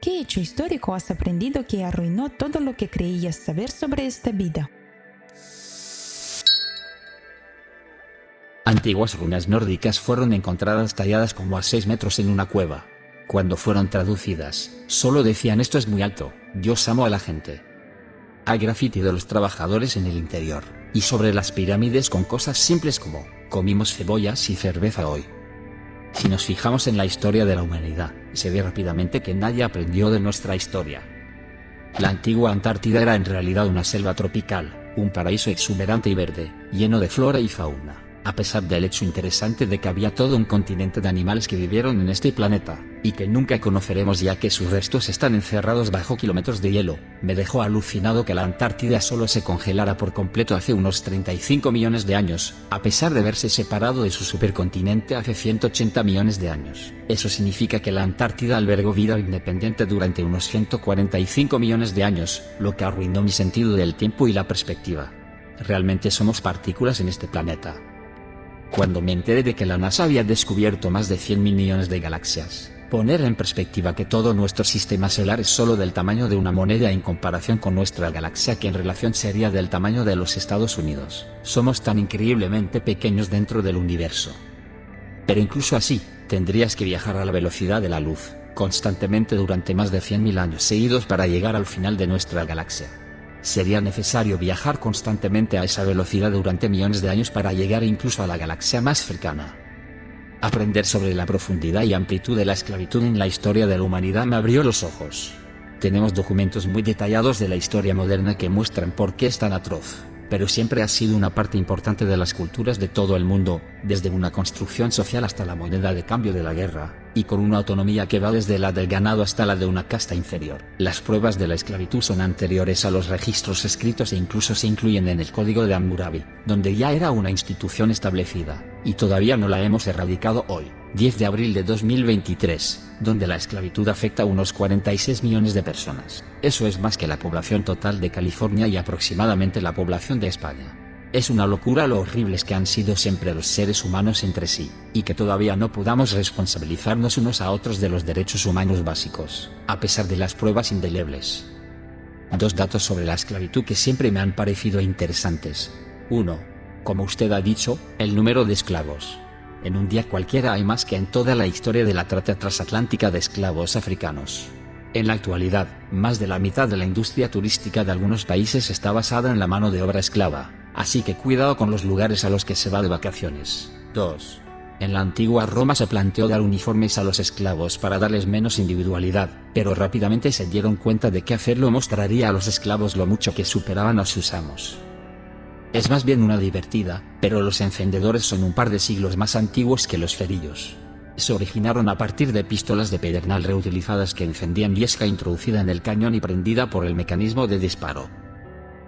¿Qué hecho histórico has aprendido que arruinó todo lo que creías saber sobre esta vida? Antiguas runas nórdicas fueron encontradas talladas como a 6 metros en una cueva. Cuando fueron traducidas, solo decían: esto es muy alto, Dios amo a la gente. Hay graffiti de los trabajadores en el interior, y sobre las pirámides con cosas simples como: comimos cebollas y cerveza hoy. Si nos fijamos en la historia de la humanidad, se ve rápidamente que nadie aprendió de nuestra historia. La antigua Antártida era en realidad una selva tropical, un paraíso exuberante y verde, lleno de flora y fauna, a pesar del hecho interesante de que había todo un continente de animales que vivieron en este planeta, y que nunca conoceremos ya que sus restos están encerrados bajo kilómetros de hielo. Me dejó alucinado que la Antártida solo se congelara por completo hace unos 35 millones de años, a pesar de haberse separado de su supercontinente hace 180 millones de años. Eso significa que la Antártida albergó vida independiente durante unos 145 millones de años, lo que arruinó mi sentido del tiempo y la perspectiva. Realmente somos partículas en este planeta. Cuando me enteré de que la NASA había descubierto más de 100.000 millones de galaxias, poner en perspectiva que todo nuestro sistema solar es solo del tamaño de una moneda en comparación con nuestra galaxia, que en relación sería del tamaño de los Estados Unidos. Somos tan increíblemente pequeños dentro del universo. Pero incluso así, tendrías que viajar a la velocidad de la luz, constantemente durante más de 100.000 años seguidos para llegar al final de nuestra galaxia. Sería necesario viajar constantemente a esa velocidad durante millones de años para llegar incluso a la galaxia más cercana. Aprender sobre la profundidad y amplitud de la esclavitud en la historia de la humanidad me abrió los ojos. Tenemos documentos muy detallados de la historia moderna que muestran por qué es tan atroz, pero siempre ha sido una parte importante de las culturas de todo el mundo, desde una construcción social hasta la moneda de cambio de la guerra, y con una autonomía que va desde la del ganado hasta la de una casta inferior. Las pruebas de la esclavitud son anteriores a los registros escritos e incluso se incluyen en el Código de Hammurabi, donde ya era una institución establecida, y todavía no la hemos erradicado hoy, 10 de abril de 2023, donde la esclavitud afecta a unos 46 millones de personas. Eso es más que la población total de California y aproximadamente la población de España. Es una locura lo horribles que han sido siempre los seres humanos entre sí, y que todavía no podamos responsabilizarnos unos a otros de los derechos humanos básicos, a pesar de las pruebas indelebles. Dos datos sobre la esclavitud que siempre me han parecido interesantes. 1. Como usted ha dicho, el número de esclavos. En un día cualquiera hay más que en toda la historia de la trata transatlántica de esclavos africanos. En la actualidad, más de la mitad de la industria turística de algunos países está basada en la mano de obra esclava. Así que cuidado con los lugares a los que se va de vacaciones. 2. En la antigua Roma se planteó dar uniformes a los esclavos para darles menos individualidad, pero rápidamente se dieron cuenta de que hacerlo mostraría a los esclavos lo mucho que superaban a sus amos. Es más bien una divertida, pero los encendedores son un par de siglos más antiguos que los cerillos. Se originaron a partir de pistolas de pedernal reutilizadas que encendían yesca introducida en el cañón y prendida por el mecanismo de disparo.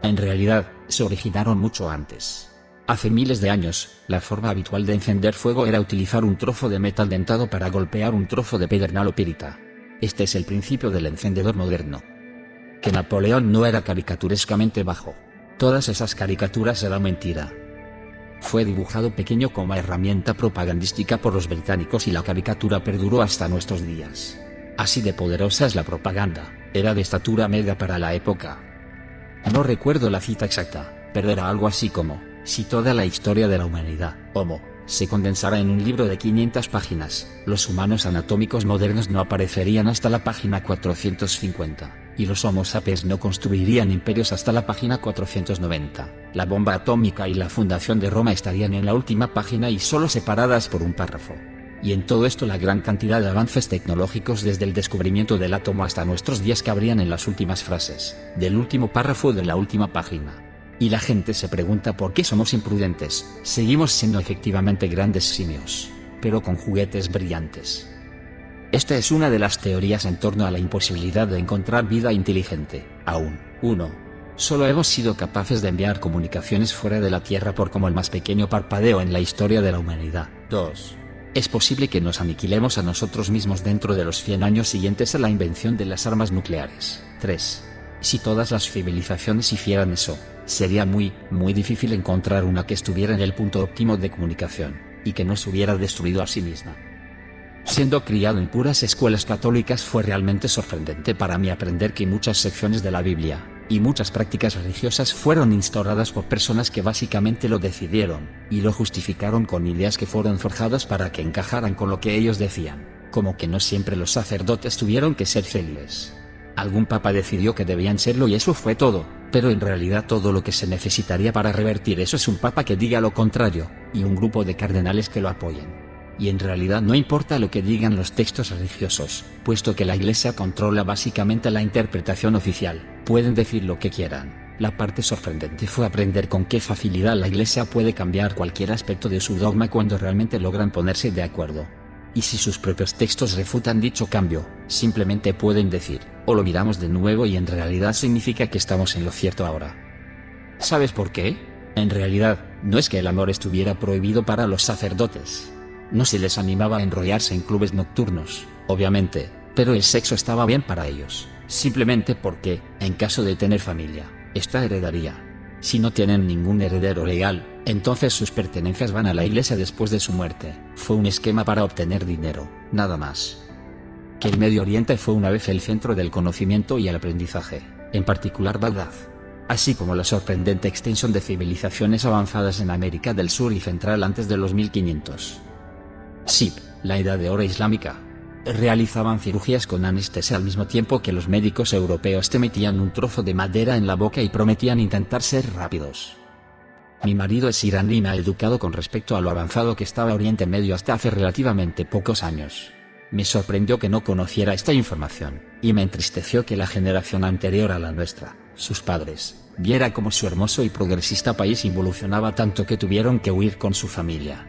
En realidad, se originaron mucho antes. Hace miles de años, la forma habitual de encender fuego era utilizar un trozo de metal dentado para golpear un trozo de pedernal o pirita. Este es el principio del encendedor moderno. Que Napoleón no era caricaturescamente bajo. Todas esas caricaturas eran mentira. Fue dibujado pequeño como herramienta propagandística por los británicos y la caricatura perduró hasta nuestros días. Así de poderosa es la propaganda, era de estatura media para la época. No recuerdo la cita exacta, pero era algo así como: si toda la historia de la humanidad, Homo, se condensara en un libro de 500 páginas, los humanos anatómicos modernos no aparecerían hasta la página 450, y los Homo sapiens no construirían imperios hasta la página 490. La bomba atómica y la fundación de Roma estarían en la última página y solo separadas por un párrafo. Y en todo esto la gran cantidad de avances tecnológicos desde el descubrimiento del átomo hasta nuestros días cabrían en las últimas frases, del último párrafo de la última página. Y la gente se pregunta por qué somos imprudentes. Seguimos siendo efectivamente grandes simios, pero con juguetes brillantes. Esta es una de las teorías en torno a la imposibilidad de encontrar vida inteligente, aún. 1. Solo hemos sido capaces de enviar comunicaciones fuera de la Tierra por como el más pequeño parpadeo en la historia de la humanidad. 2. Es posible que nos aniquilemos a nosotros mismos dentro de los 100 años siguientes a la invención de las armas nucleares. 3. Si todas las civilizaciones hicieran eso, sería muy difícil encontrar una que estuviera en el punto óptimo de comunicación, y que no se hubiera destruido a sí misma. Siendo criado en puras escuelas católicas, fue realmente sorprendente para mí aprender que muchas secciones de la Biblia y muchas prácticas religiosas fueron instauradas por personas que básicamente lo decidieron y lo justificaron con ideas que fueron forjadas para que encajaran con lo que ellos decían, como que no siempre los sacerdotes tuvieron que ser fieles. Algún papa decidió que debían serlo y eso fue todo, pero en realidad todo lo que se necesitaría para revertir eso es un papa que diga lo contrario, y un grupo de cardenales que lo apoyen. Y en realidad no importa lo que digan los textos religiosos, puesto que la Iglesia controla básicamente la interpretación oficial, pueden decir lo que quieran. La parte sorprendente fue aprender con qué facilidad la Iglesia puede cambiar cualquier aspecto de su dogma cuando realmente logran ponerse de acuerdo. Y si sus propios textos refutan dicho cambio, simplemente pueden decir, o lo miramos de nuevo y en realidad significa que estamos en lo cierto ahora. ¿Sabes por qué? En realidad, no es que el amor estuviera prohibido para los sacerdotes. No se les animaba a enrollarse en clubes nocturnos, obviamente, pero el sexo estaba bien para ellos, simplemente porque, en caso de tener familia, esta heredaría. Si no tienen ningún heredero legal, entonces sus pertenencias van a la Iglesia después de su muerte. Fue un esquema para obtener dinero, nada más. Que el Medio Oriente fue una vez el centro del conocimiento y el aprendizaje, en particular Bagdad, así como la sorprendente extensión de civilizaciones avanzadas en América del Sur y Central antes de los 1500. Sí, la Edad de Oro islámica. Realizaban cirugías con anestesia al mismo tiempo que los médicos europeos te metían un trozo de madera en la boca y prometían intentar ser rápidos. Mi marido es iraní y me ha educado con respecto a lo avanzado que estaba Oriente Medio hasta hace relativamente pocos años. Me sorprendió que no conociera esta información, y me entristeció que la generación anterior a la nuestra, sus padres, viera cómo su hermoso y progresista país evolucionaba tanto que tuvieron que huir con su familia.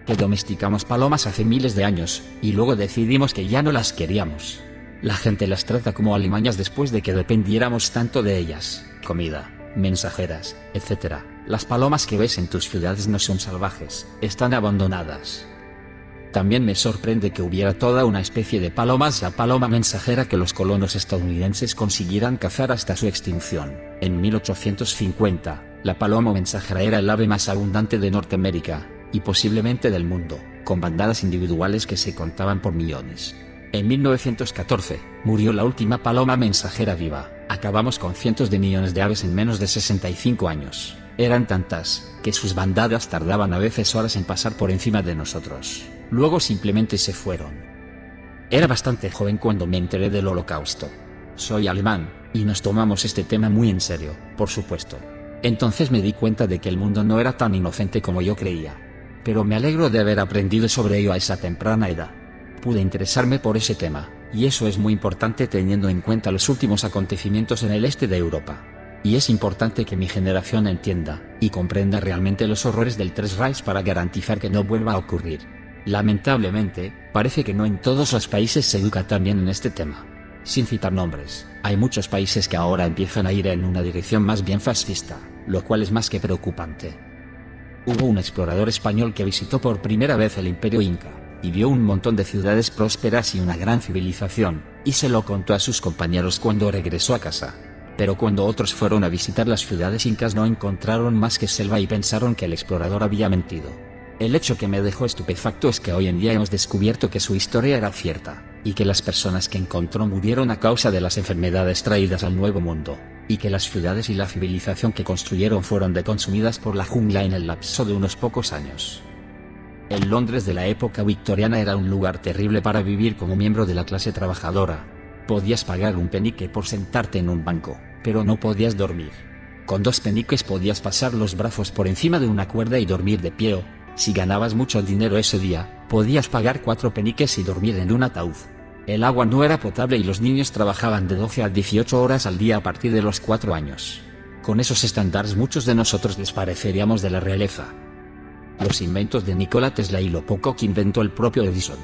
Que domesticamos palomas hace miles de años, y luego decidimos que ya no las queríamos. La gente las trata como alimañas después de que dependiéramos tanto de ellas, comida, mensajeras, etc. Las palomas que ves en tus ciudades no son salvajes, están abandonadas. También me sorprende que hubiera toda una especie de palomas, la paloma mensajera, que los colonos estadounidenses consiguieran cazar hasta su extinción. En 1850, la paloma mensajera era el ave más abundante de Norteamérica, y posiblemente del mundo, con bandadas individuales que se contaban por millones. En 1914, murió la última paloma mensajera viva. Acabamos con cientos de millones de aves en menos de 65 años. Eran tantas, que sus bandadas tardaban a veces horas en pasar por encima de nosotros. Luego simplemente se fueron. Era bastante joven cuando me enteré del Holocausto. Soy alemán, y nos tomamos este tema muy en serio, por supuesto. Entonces me di cuenta de que el mundo no era tan inocente como yo creía. Pero me alegro de haber aprendido sobre ello a esa temprana edad. Pude interesarme por ese tema, y eso es muy importante teniendo en cuenta los últimos acontecimientos en el este de Europa. Y es importante que mi generación entienda y comprenda realmente los horrores del Tres Reich para garantizar que no vuelva a ocurrir. Lamentablemente, parece que no en todos los países se educa tan bien en este tema. Sin citar nombres, hay muchos países que ahora empiezan a ir en una dirección más bien fascista, lo cual es más que preocupante. Hubo un explorador español que visitó por primera vez el Imperio Inca, y vio un montón de ciudades prósperas y una gran civilización, y se lo contó a sus compañeros cuando regresó a casa. Pero cuando otros fueron a visitar las ciudades incas no encontraron más que selva y pensaron que el explorador había mentido. El hecho que me dejó estupefacto es que hoy en día hemos descubierto que su historia era cierta, y que las personas que encontró murieron a causa de las enfermedades traídas al Nuevo Mundo, y que las ciudades y la civilización que construyeron fueron deconsumidas por la jungla en el lapso de unos pocos años. El Londres de la época victoriana era un lugar terrible para vivir como miembro de la clase trabajadora. Podías pagar un penique por sentarte en un banco, pero no podías dormir. Con 2 peniques podías pasar los brazos por encima de una cuerda y dormir de pie. Si ganabas mucho dinero ese día, podías pagar 4 peniques y dormir en un ataúd. El agua no era potable y los niños trabajaban de 12 a 18 horas al día a partir de los 4 años. Con esos estándares muchos de nosotros les pareceríamos de la realeza. Los inventos de Nikola Tesla y lo poco que inventó el propio Edison.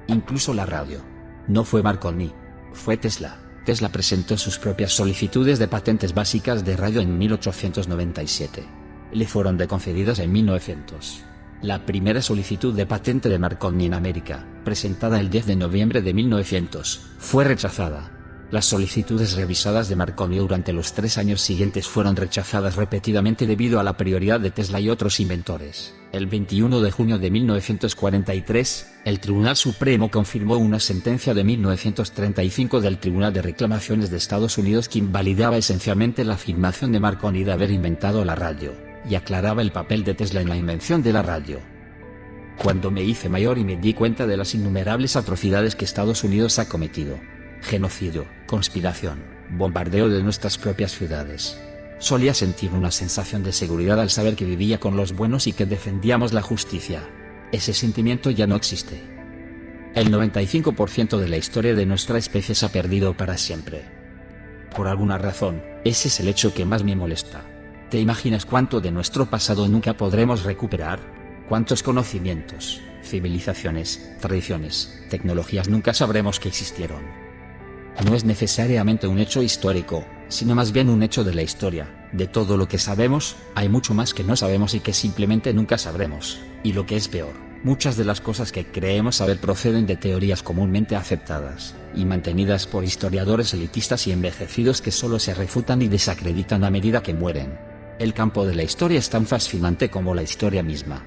Incluso la radio. No fue Marconi, fue Tesla. Tesla presentó sus propias solicitudes de patentes básicas de radio en 1897. Le fueron deconcedidas en 1900. La primera solicitud de patente de Marconi en América, presentada el 10 de noviembre de 1900, fue rechazada. Las solicitudes revisadas de Marconi durante los 3 años siguientes fueron rechazadas repetidamente debido a la prioridad de Tesla y otros inventores. El 21 de junio de 1943, el Tribunal Supremo confirmó una sentencia de 1935 del Tribunal de Reclamaciones de Estados Unidos que invalidaba esencialmente la afirmación de Marconi de haber inventado la radio, y aclaraba el papel de Tesla en la invención de la radio. Cuando me hice mayor y me di cuenta de las innumerables atrocidades que Estados Unidos ha cometido, genocidio, conspiración, bombardeo de nuestras propias ciudades, solía sentir una sensación de seguridad al saber que vivía con los buenos y que defendíamos la justicia. Ese sentimiento ya no existe. El 95% de la historia de nuestra especie se ha perdido para siempre. Por alguna razón, ese es el hecho que más me molesta. ¿Te imaginas cuánto de nuestro pasado nunca podremos recuperar? ¿Cuántos conocimientos, civilizaciones, tradiciones, tecnologías nunca sabremos que existieron? No es necesariamente un hecho histórico, sino más bien un hecho de la historia. De todo lo que sabemos, hay mucho más que no sabemos y que simplemente nunca sabremos. Y lo que es peor, muchas de las cosas que creemos saber proceden de teorías comúnmente aceptadas, y mantenidas por historiadores elitistas y envejecidos que solo se refutan y desacreditan a medida que mueren. El campo de la historia es tan fascinante como la historia misma.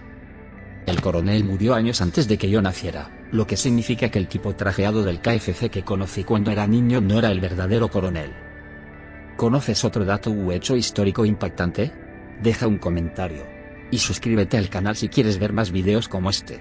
El coronel murió años antes de que yo naciera, lo que significa que el tipo trajeado del KFC que conocí cuando era niño no era el verdadero coronel. ¿Conoces otro dato u hecho histórico impactante? Deja un comentario. Y suscríbete al canal si quieres ver más videos como este.